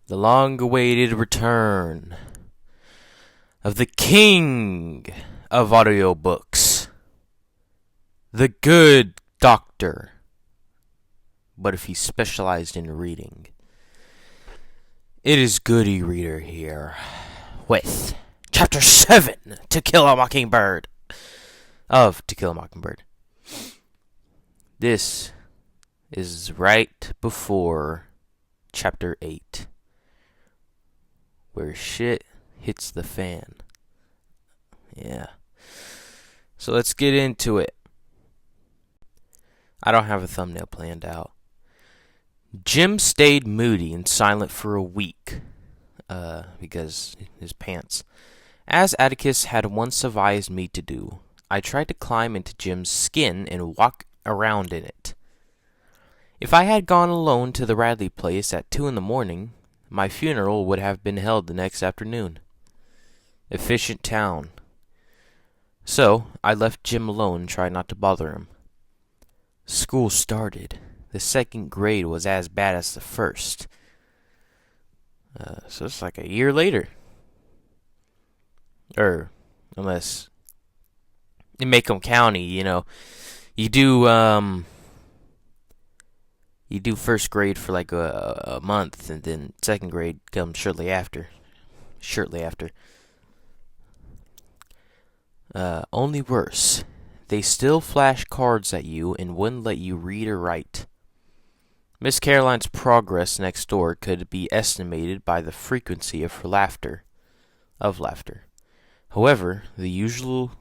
The long-awaited return of the king of audiobooks, the good doctor, but if he specialized in reading. It is Goody Reader here with Chapter 7, To Kill a Mockingbird, of To Kill a Mockingbird. This is right before Chapter 8, where shit hits the fan. Yeah. So let's get into it. I don't have a thumbnail planned out. Jim stayed moody and silent for a week, because his pants. As Atticus had once advised me to do, I tried to climb into Jim's skin and walk around in it. If I had gone alone to the Radley place at 2 a.m, my funeral would have been held the next afternoon. Efficient town. So, I left Jim alone and tried not to bother him. School started. The second grade was as bad as the first. So it's like a year later. Unless in Macomb County, you do first grade for like a month, and then second grade comes shortly after. Only worse. They still flash cards at you and wouldn't let you read or write. Miss Caroline's progress next door could be estimated by the frequency of her laughter. However, the usual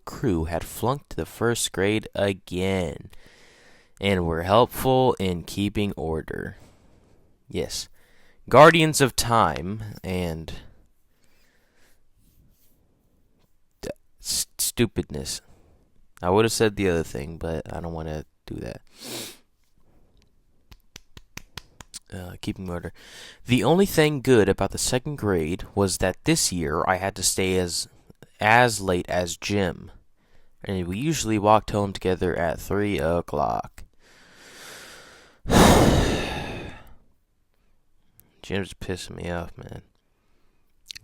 crew had flunked the first grade again, and were helpful in keeping order. Yes, guardians of time and stupidness. I would have said the other thing, but I don't want to do that. Keeping order. The only thing good about the second grade was that this year I had to stay as late as Jim, and we usually walked home together at 3 o'clock. Jim's pissing me off, man.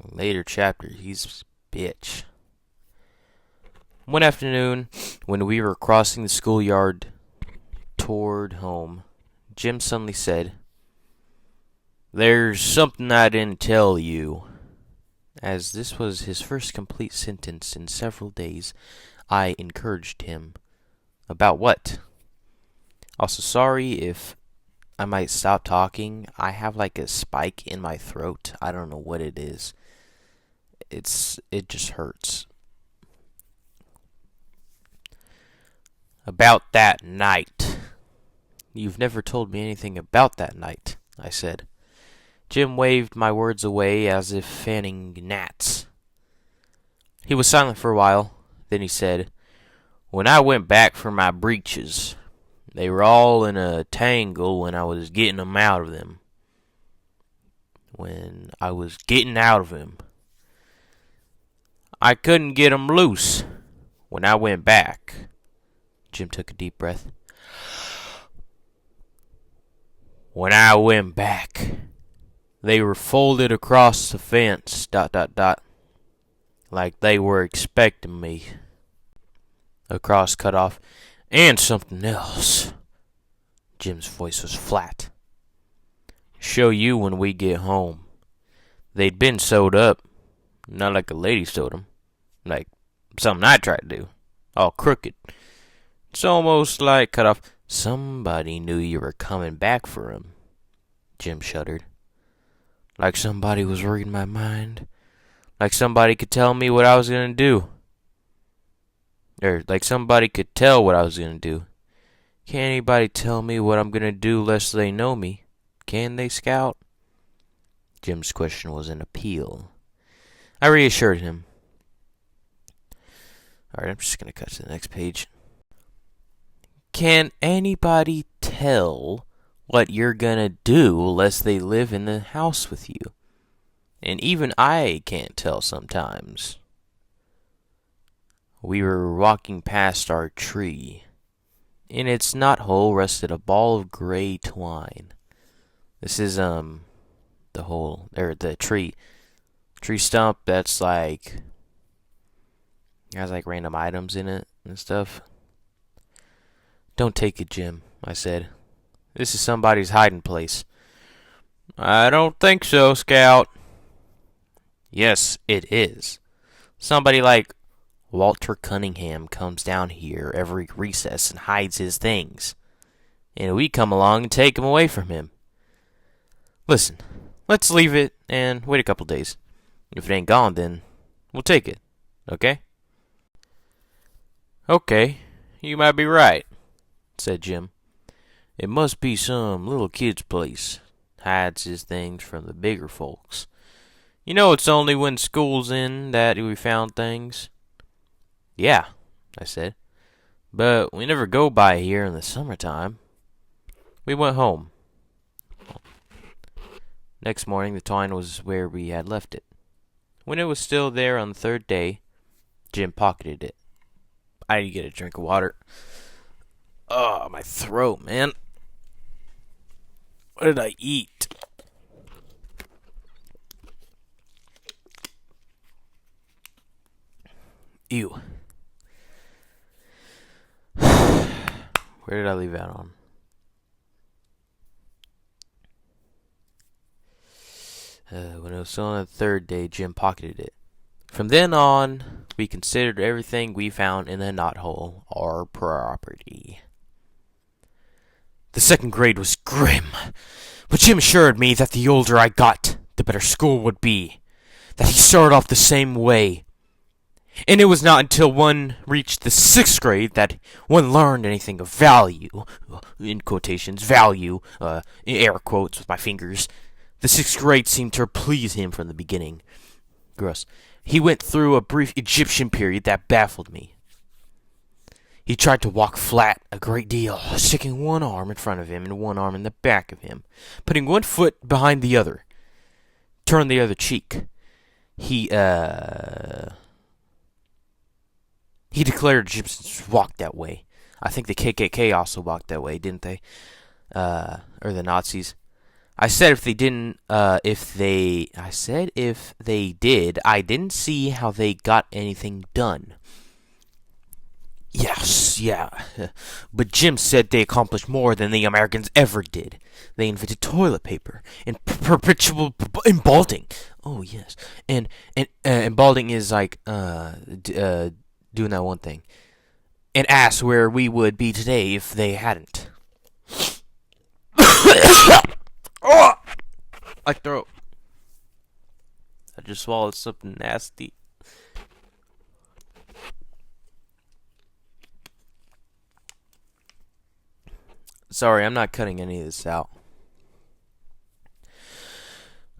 Later chapters, he's a bitch. One afternoon, when we were crossing the schoolyard toward home, Jim suddenly said, "There's something I didn't tell you." As this was his first complete sentence in several days, I encouraged him. About what? Also, sorry if I might stop talking. I have like a spike in my throat. I don't know what it is. It just hurts. About that night. You've never told me anything about that night, I said. Jim waved my words away as if fanning gnats. He was silent for a while. Then he said, "When I went back for my breeches, they were all in a tangle when I was getting them out of them. I couldn't get them loose when I went back." Jim took a deep breath. "When I went back, they were folded across the fence, ... like they were expecting me." Across cut off. "And something else." Jim's voice was flat. "Show you when we get home. They'd been sewed up. Not like a lady sewed them. Like something I tried to do. All crooked. It's almost like cut off. Somebody knew you were coming back for him." Jim shuddered. "Like somebody was reading my mind. Like somebody could tell me what I was going to do. Or like somebody could tell what I was going to do. Can't anybody tell me what I'm going to do lest they know me? Can they, Scout?" Jim's question was an appeal. I reassured him. Alright, I'm just going to cut to the next page. "Can anybody tell what you're gonna do lest they live in the house with you? And even I can't tell sometimes." We were walking past our tree. In its knothole rested a ball of gray twine. This is the tree stump that's like has like random items in it and stuff. Don't take it, Jim, I said. This is somebody's hiding place. I don't think so, Scout. Yes, it is. Somebody like Walter Cunningham comes down here every recess and hides his things. And we come along and take them away from him. Listen, let's leave it and wait a couple days. If it ain't gone, then we'll take it. Okay? Okay, you might be right, said Jim. It must be some little kid's place. Hides his things from the bigger folks. You know it's only when school's in that we found things. Yeah, I said. But we never go by here in the summertime. We went home. Next morning, the twine was where we had left it. When it was still there on the third day, Jim pocketed it. I need to get a drink of water. Oh, my throat, man. What did I eat? Ew. Where did I leave out on? When it was still on the third day, Jim pocketed it. From then on, we considered everything we found in the knothole our property. The second grade was grim, but Jim assured me that the older I got, the better school would be. That he started off the same way. And it was not until one reached the sixth grade that one learned anything of value. In quotations, value, air quotes with my fingers. The sixth grade seemed to please him from the beginning. Gross. He went through a brief Egyptian period that baffled me. He tried to walk flat a great deal, sticking one arm in front of him and one arm in the back of him, putting one foot behind the other. Turn the other cheek. He declared Egyptians walked that way. I think the KKK also walked that way, didn't they? Or the Nazis. I said if they did, I didn't see how they got anything done. Yes, yeah. But Jim said they accomplished more than the Americans ever did. They invented toilet paper and perpetual embalming. Oh, yes. And embalming is like doing that one thing. And asked where we would be today if they hadn't. Oh! My throat. I just swallowed something nasty. Sorry, I'm not cutting any of this out.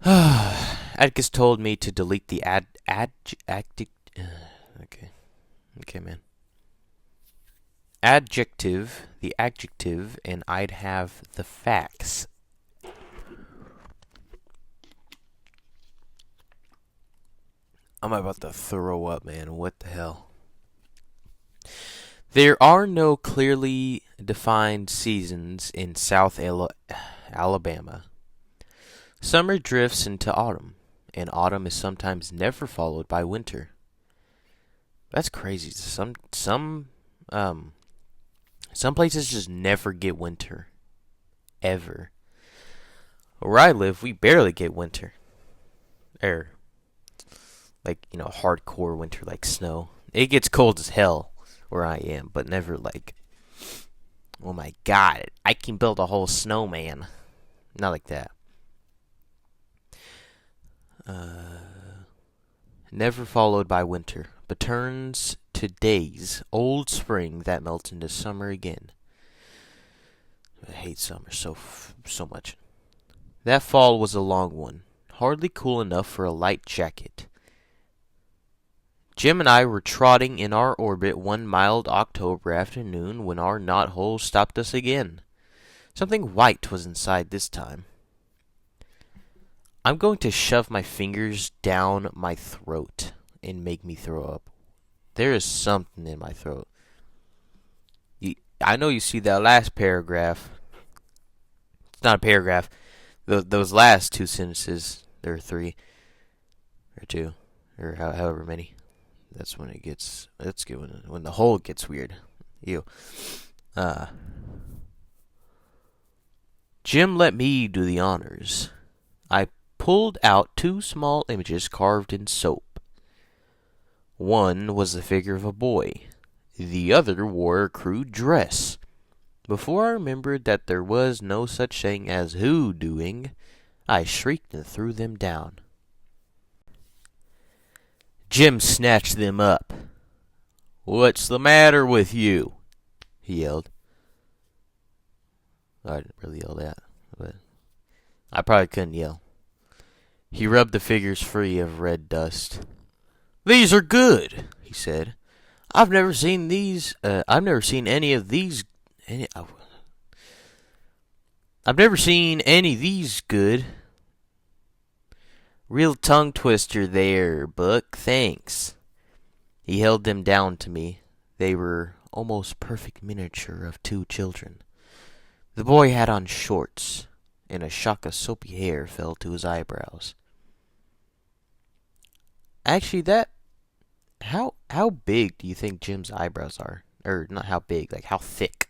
Atticus told me to delete the Okay, man. The adjective, and I'd have the facts. I'm about to throw up, man. What the hell? There are no clearly defined seasons in South Alabama. Summer drifts into autumn, and autumn is sometimes never followed by winter. That's crazy. Some places just never get winter. Ever. Where I live, we barely get winter. Like, hardcore winter like snow. It gets cold as hell where I am, but never like, oh my god, I can build a whole snowman. Not like that. Never followed by winter, but turns to days, old spring that melts into summer again. I hate summer so much. That fall was a long one, hardly cool enough for a light jacket. Jim and I were trotting in our orbit one mild October afternoon when our knothole stopped us again. Something white was inside this time. I'm going to shove my fingers down my throat and make me throw up. There is something in my throat. I know you see that last paragraph. It's not a paragraph. Those last two sentences, there are three or two or however many. That's when it gets. That's good when the whole gets weird. You. Jim let me do the honors. I pulled out two small images carved in soap. One was the figure of a boy. The other wore a crude dress. Before I remembered that there was no such thing as hoodooing, I shrieked and threw them down. Jim snatched them up. "What's the matter with you?" he yelled. I didn't really yell that, but I probably couldn't yell. He rubbed the figures free of red dust. "These are good," he said. I've never seen any of these good. Real tongue twister there, Buck. Thanks." He held them down to me. They were almost perfect miniature of two children. The boy had on shorts, and a shock of soapy hair fell to his eyebrows. Actually, how big do you think Jim's eyebrows are? Or not how big, like how thick?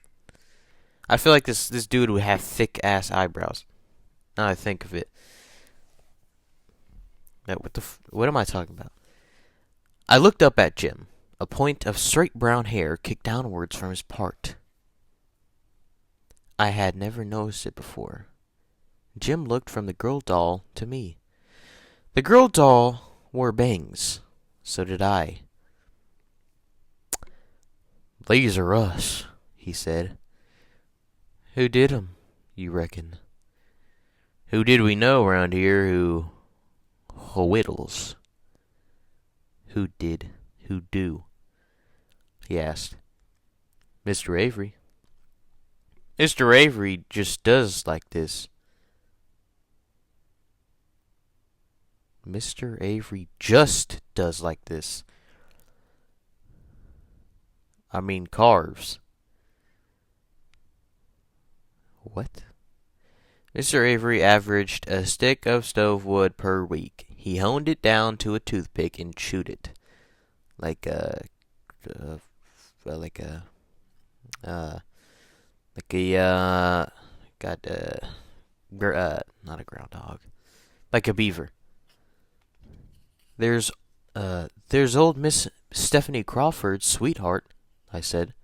I feel like this dude would have thick ass eyebrows. Now I think of it. What am I talking about? I looked up at Jim. A point of straight brown hair kicked downwards from his part. I had never noticed it before. Jim looked from the girl doll to me. The girl doll wore bangs. So did I. "These are us," he said. "Who did 'em, you reckon? Who did we know around here who whittles?" Who do? He asked. "Mr. Avery. Mr. Avery just does like this." Mr. Avery just does like this. I mean carves. What? Mr. Avery averaged a stick of stove wood per week. He honed it down to a toothpick and chewed it. Like a not a groundhog. Like a beaver. There's old Miss Stephanie Crawford's sweetheart," I said.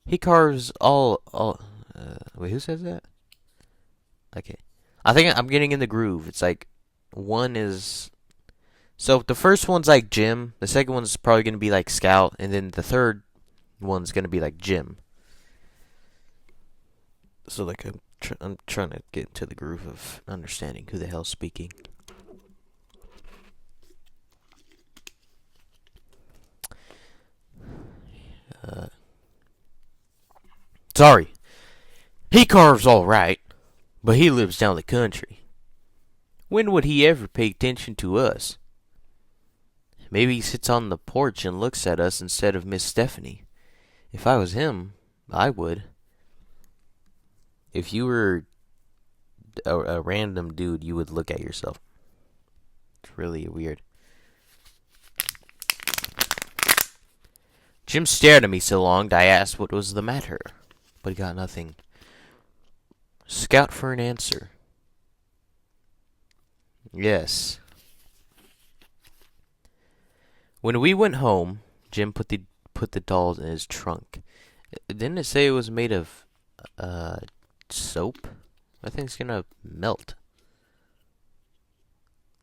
"He carves wait, who says that?" Okay. I think I'm getting in the groove. It's like, one is... So, the first one's like Jim, the second one's probably going to be like Scout, and then the third one's going to be like Jim. So, like, I'm trying to get into the groove of understanding who the hell's speaking. Sorry. He carves all right, but he lives down the country. When would he ever pay attention to us? Maybe he sits on the porch and looks at us instead of Miss Stephanie. If I was him, I would. If you were a random dude, you would look at yourself. It's really weird. Jim stared at me so long that I asked what was the matter, but he got nothing. Scout for an answer. Yes. When we went home, Jim put the dolls in his trunk. Didn't it say it was made of soap? I think it's gonna melt.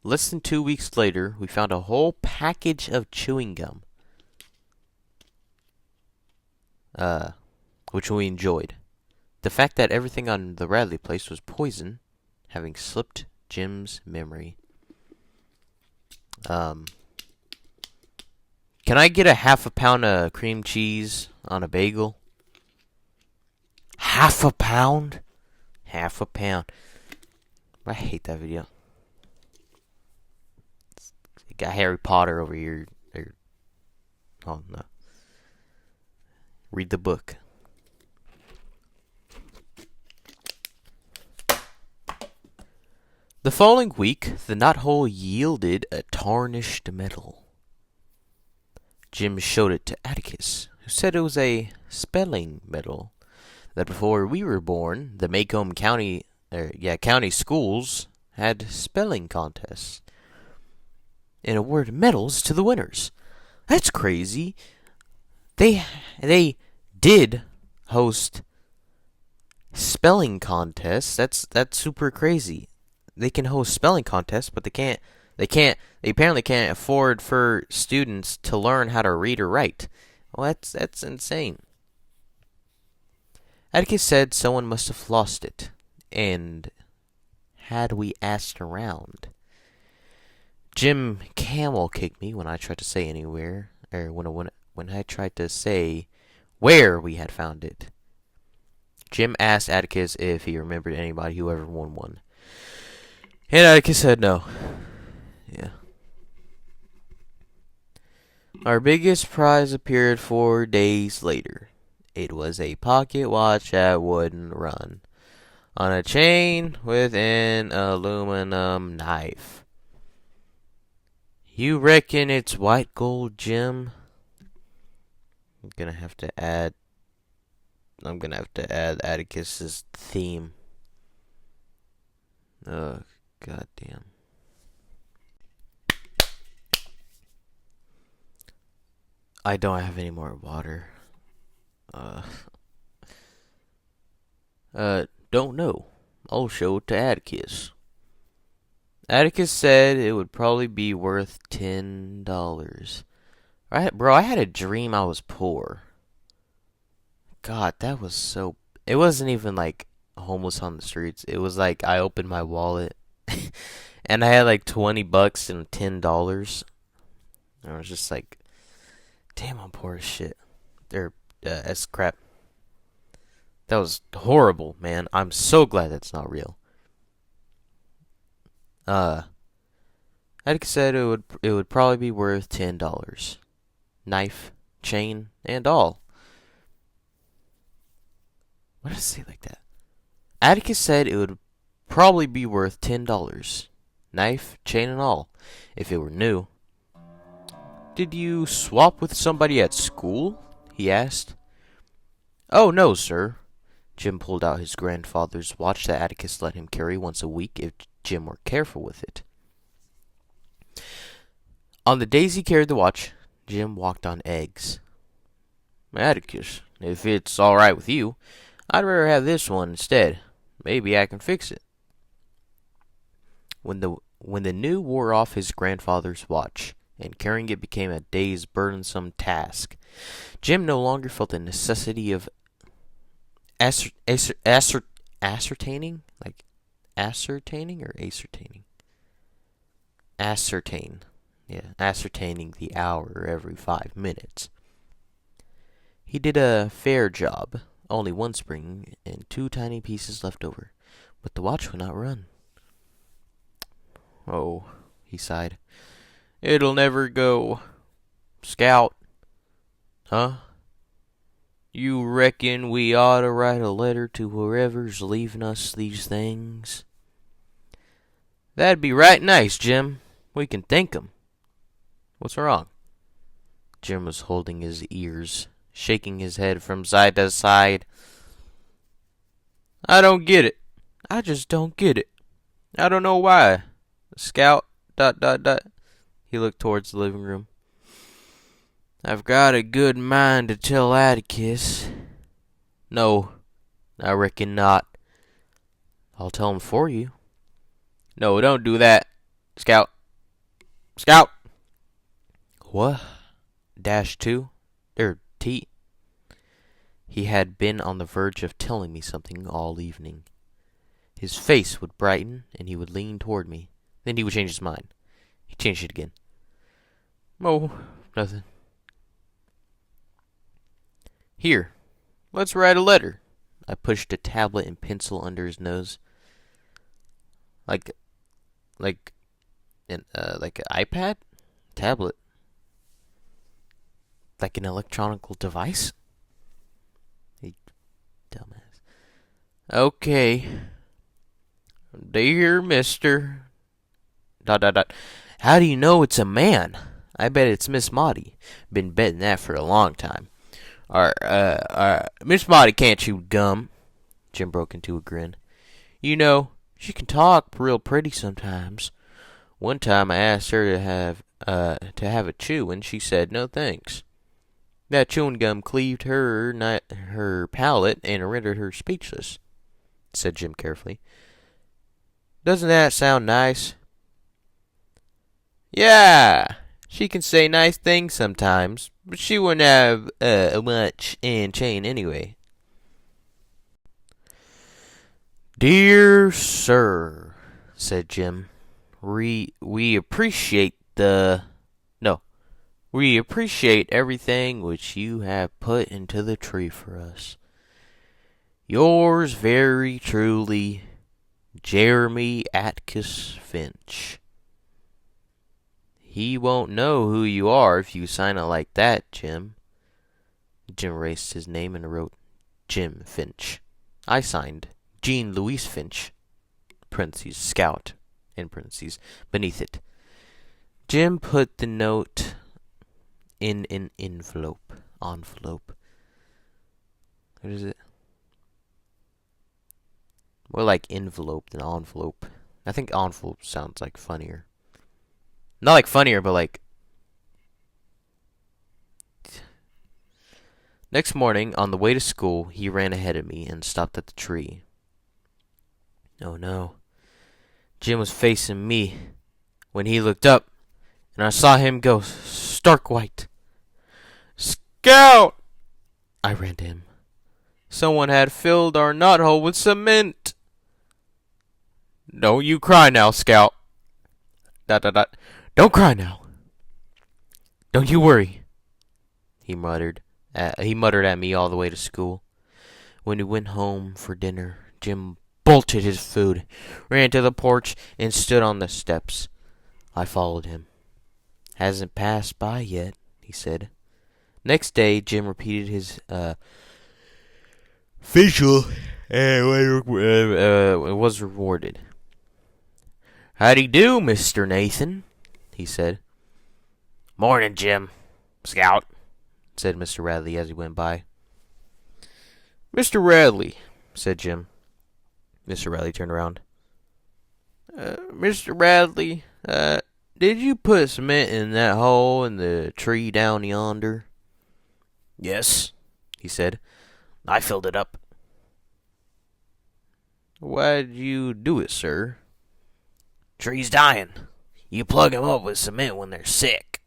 Less than 2 weeks later, we found a whole package of chewing gum. Which we enjoyed. The fact that everything on the Radley place was poison, having slipped Jim's memory. Can I get a half a pound of cream cheese on a bagel? Half a pound? Half a pound. I hate that video. You got Harry Potter over here. Oh, no. Read the book. The following week, the knothole yielded a tarnished metal. Jim showed it to Atticus, who said it was a spelling medal. That before we were born, the Macomb County schools had spelling contests and awarded medals to the winners. That's crazy. They did host spelling contests. That's super crazy. They can host spelling contests, but they apparently can't afford for students to learn how to read or write. Well, that's insane. Atticus said someone must have lost it, and had we asked around. Jim camel kicked me when I tried to say anywhere, or when I tried to say where we had found it. Jim asked Atticus if he remembered anybody who ever won one. And Atticus said no. Yeah. Our biggest prize appeared 4 days later. It was a pocket watch that wouldn't run, on a chain with an aluminum knife. You reckon it's white gold, Jim? I'm gonna have to add Atticus's theme. Oh, goddamn. I don't have any more water. Don't know. I'll show it to Atticus. Atticus said it would probably be worth $10. Bro, I had a dream I was poor. God, that was so... It wasn't even like homeless on the streets. It was like I opened my wallet and I had like $20 and $10. And I was just like, damn, I'm poor as shit. That's crap. That was horrible, man. I'm so glad that's not real. Atticus said it would probably be worth $10. Knife, chain, and all. What did I say like that? Atticus said it would probably be worth $10. Knife, chain, and all, if it were new. Did you swap with somebody at school? He asked. Oh, no, sir. Jim pulled out his grandfather's watch that Atticus let him carry once a week if Jim were careful with it. On the days he carried the watch, Jim walked on eggs. Atticus, if it's all right with you, I'd rather have this one instead. Maybe I can fix it. When the new wore off his grandfather's watch, and carrying it became a day's burdensome task, Jim no longer felt the necessity of ascertaining the hour every 5 minutes. He did a fair job, only one spring and 2 tiny pieces left over, but the watch would not run. Oh, he sighed. It'll never go. Scout. Huh? You reckon we ought to write a letter to whoever's leaving us these things? That'd be right nice, Jim. We can thank 'em. What's wrong? Jim was holding his ears, shaking his head from side to side. I don't get it. I just don't get it. I don't know why. Scout, ... He looked towards the living room. I've got a good mind to tell Atticus. No, I reckon not. I'll tell him for you. No, don't do that. Scout. Scout! What? -2? T. He had been on the verge of telling me something all evening. His face would brighten, and he would lean toward me. Then he would change his mind. He changed it again. Oh, nothing. Here, let's write a letter. I pushed a tablet and pencil under his nose. Like an iPad? Tablet. Like an electronic device? Hey, dumbass. Okay. Dear Mister. ... How do you know it's a man? I bet it's Miss Maudie. Been betting that for a long time. Miss Maudie can't chew gum. Jim broke into a grin. You know, she can talk real pretty sometimes. One time I asked her to have a chew, and she said no thanks. That chewing gum cleaved her palate and rendered her speechless, said Jim carefully. Doesn't that sound nice? Yeah, she can say nice things sometimes, but she wouldn't have a watch and chain anyway. Dear sir, said Jim, we appreciate we appreciate everything which you have put into the tree for us. Yours very truly, Jeremy Atticus Finch. He won't know who you are if you sign it like that, Jim. Jim erased his name and wrote Jim Finch. I signed Jean Louise Finch, parentheses, Scout, in parentheses, beneath it. Jim put the note in an envelope. What is it? More like envelope than envelope. I think envelope sounds like funnier. Not like funnier, but like... Next morning, on the way to school, he ran ahead of me and stopped at the tree. Oh no. Jim was facing me when he looked up, and I saw him go stark white. Scout! I ran to him. Someone had filled our knothole with cement. Don't you cry now, Scout. ... Don't cry now. Don't you worry, he muttered. He muttered at me all the way to school. When we went home for dinner, Jim bolted his food, ran to the porch, and stood on the steps. I followed him. Hasn't passed by yet, he said. Next day, Jim repeated his visual and was rewarded. Howdy do, Mr. Nathan, he said. Morning, Jim. Scout, said Mr. Radley as he went by. Mr. Radley, said Jim. Mr. Radley turned around. Mr. Radley, did you put cement in that hole in the tree down yonder? Yes, he said. I filled it up. Why'd you do it, sir? Tree's dying. You plug 'em up with cement when they're sick.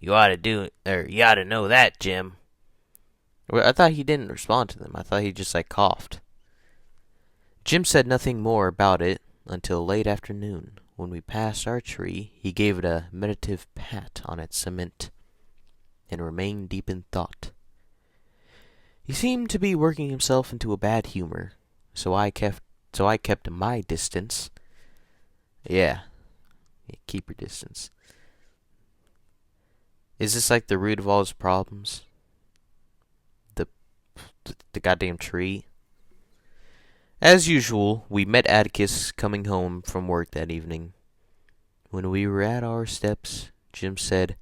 You ought to know that, Jim. Well, I thought he didn't respond to them. I thought he just coughed. Jim said nothing more about it until late afternoon. When we passed our tree, he gave it a meditative pat on its cement and remained deep in thought. He seemed to be working himself into a bad humor, so I kept my distance. Yeah, keep your distance. Is this like the root of all his problems? The goddamn tree? As usual, we met Atticus coming home from work that evening. When we were at our steps, Jim said,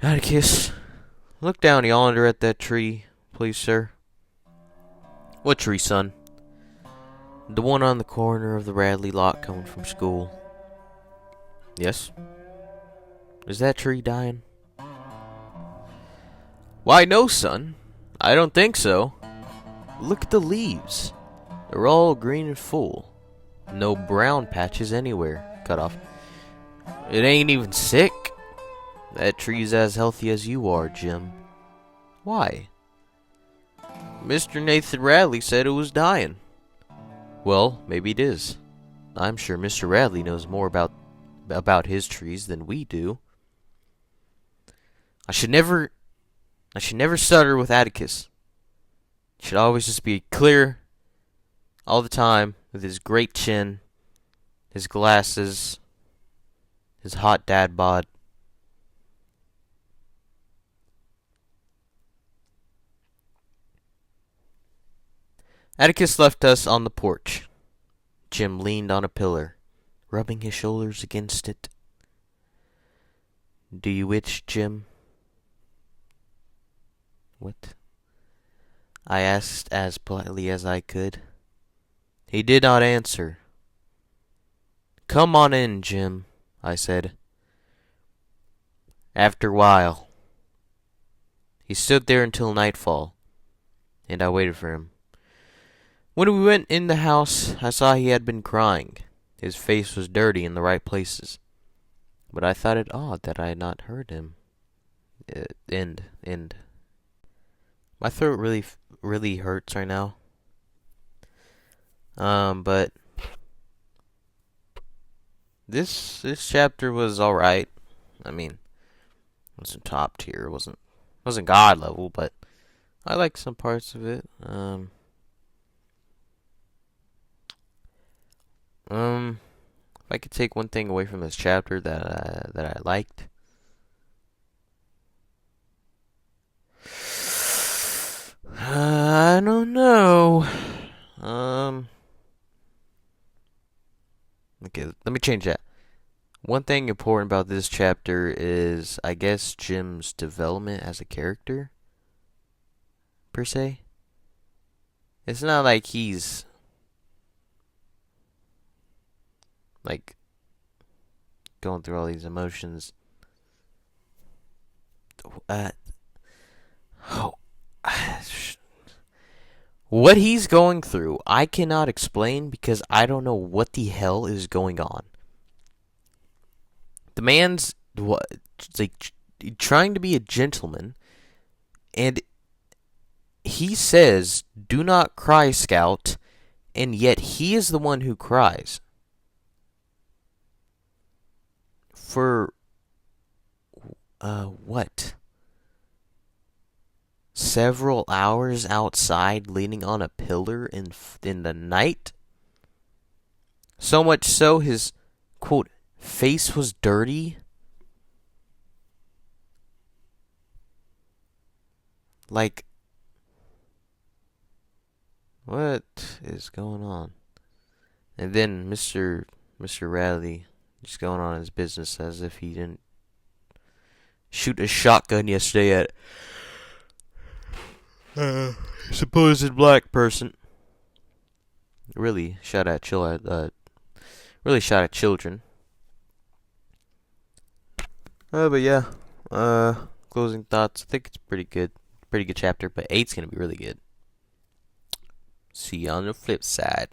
Atticus, look down yonder at that tree, please, sir. What tree, son? The one on the corner of the Radley lot coming from school. Yes? Is that tree dying? Why, no, son. I don't think so. Look at the leaves. They're all green and full. No brown patches anywhere. Cut off. It ain't even sick. That tree's as healthy as you are, Jim. Why? Mr. Nathan Radley said it was dying. Well, maybe it is. I'm sure Mr. Radley knows more about his trees than we do. I should never stutter with Atticus. He should always just be clear all the time with his great chin, his glasses, his hot dad bod. Atticus left us on the porch. Jim leaned on a pillar, rubbing his shoulders against it. Do you itch, Jim? What? I asked as politely as I could. He did not answer. Come on in, Jim, I said. After a while, he stood there until nightfall, and I waited for him. When we went in the house, I saw he had been crying. His face was dirty in the right places, but I thought it odd that I had not heard him. End. My throat really hurts right now. But this chapter was all right. I mean, it wasn't top tier. It wasn't God level, but I liked some parts of it. If I could take one thing away from this chapter that I liked, I don't know. Okay, let me change that. One thing important about this chapter is, I guess, Jim's development as a character, per se. It's not like he's like going through all these emotions. What he's going through, I cannot explain because I don't know what the hell is going on. The man's like trying to be a gentleman, and he says, "Do not cry, Scout," and yet he is the one who cries. For what? Several hours outside, leaning on a pillar in the night? So much so his, quote, face was dirty? Like, what is going on? And then Mr. Radley just going on his business as if he didn't shoot a shotgun yesterday at supposed black person. Really shot at children. But yeah. Closing thoughts. I think it's pretty good chapter, but 8's gonna be really good. See you on the flip side.